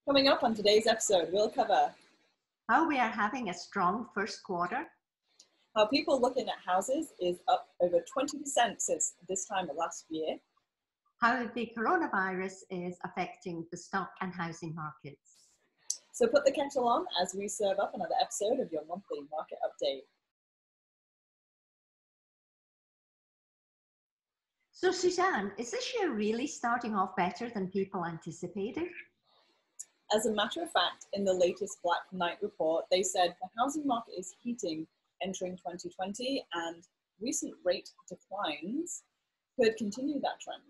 Coming up on today's episode, we'll cover how we are having a strong first quarter, how people looking at houses is up over 20% since this time of last year, how the coronavirus is affecting the stock and housing markets. So put the kettle on as we serve up another episode of your monthly market update. So Suzanne, is this year really starting off better than people anticipated? As a matter of fact, in the latest Black Knight report, they said the housing market is heating entering 2020 and recent rate declines could continue that trend,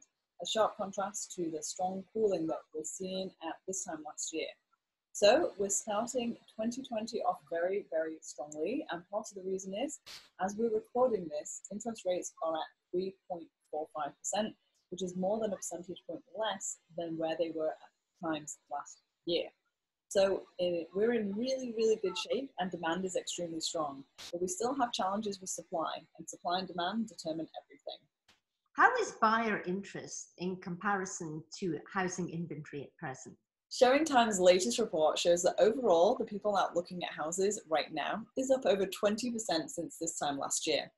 a sharp contrast to the strong cooling that we're seeing at this time last year. So we're starting 2020 off very, very strongly, and part of the reason is, as we're recording this, interest rates are at 3.45%, which is more than a percentage point less than where they were at times last year. So we're in really, really good shape and demand is extremely strong, but we still have challenges with supply, and supply and demand determine everything. How is buyer interest in comparison to housing inventory at present? ShowingTime's latest report shows that overall, the people out looking at houses right now is up over 20% since this time last year.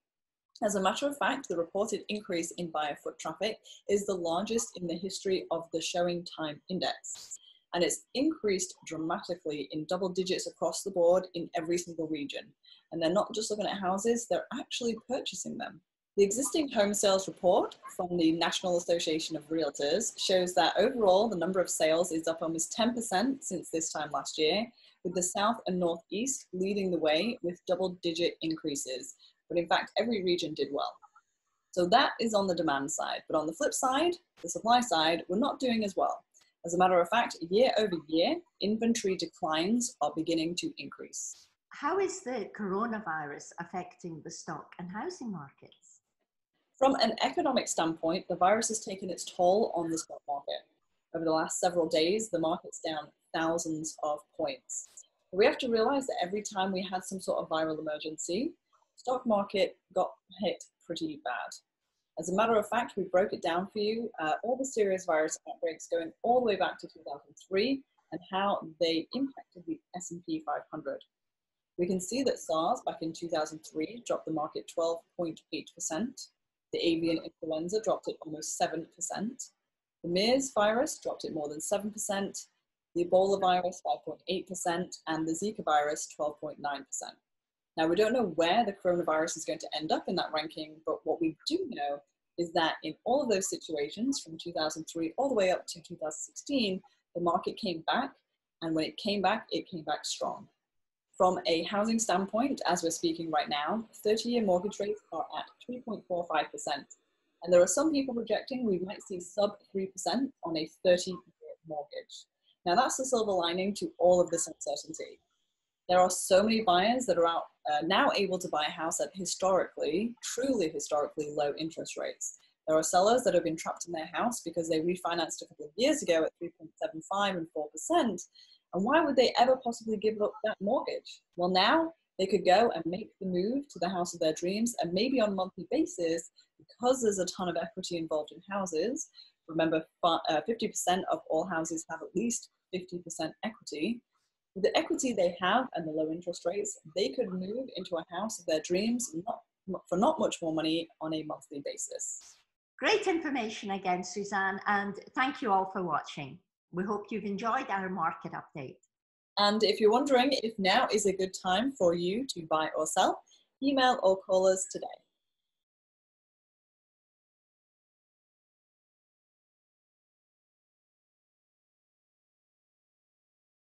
As a matter of fact, the reported increase in buyer foot traffic is the largest in the history of the ShowingTime index. And it's increased dramatically in double digits across the board in every single region. And they're not just looking at houses, they're actually purchasing them. The existing home sales report from the National Association of Realtors shows that overall the number of sales is up almost 10% since this time last year, with the South and Northeast leading the way with double-digit increases. But in fact, every region did well. So that is on the demand side. But on the flip side, the supply side, we're not doing as well. As a matter of fact, year over year, inventory declines are beginning to increase. How is the coronavirus affecting the stock and housing markets? From an economic standpoint, the virus has taken its toll on the stock market. Over the last several days, the market's down thousands of points. We have to realize that every time we had some sort of viral emergency, the stock market got hit pretty bad. As a matter of fact, we broke it down for you, all the serious virus outbreaks going all the way back to 2003 and how they impacted the S&P 500. We can see that SARS back in 2003 dropped the market 12.8%. The avian influenza dropped it almost 7%. The MERS virus dropped it more than 7%. The Ebola virus 5.8%, and the Zika virus 12.9%. Now, we don't know where the coronavirus is going to end up in that ranking, but what we do know is that in all of those situations from 2003 all the way up to 2016, the market came back, and when it came back strong. From a housing standpoint, as we're speaking right now, 30-year mortgage rates are at 3.45%. And there are some people projecting we might see sub 3% on a 30-year mortgage. Now, that's the silver lining to all of this uncertainty. There are so many buyers that are out now able to buy a house at truly historically low interest rates. There are sellers that have been trapped in their house because they refinanced a couple of years ago at 3.75 and 4%. And why would they ever possibly give up that mortgage? Well, now they could go and make the move to the house of their dreams, and maybe on a monthly basis, because there's a ton of equity involved in houses. Remember, 50% of all houses have at least 50% equity. With the equity they have and the low interest rates, they could move into a house of their dreams for not much more money on a monthly basis. Great information again, Suzanne, and thank you all for watching. We hope you've enjoyed our market update. And if you're wondering if now is a good time for you to buy or sell, email or call us today.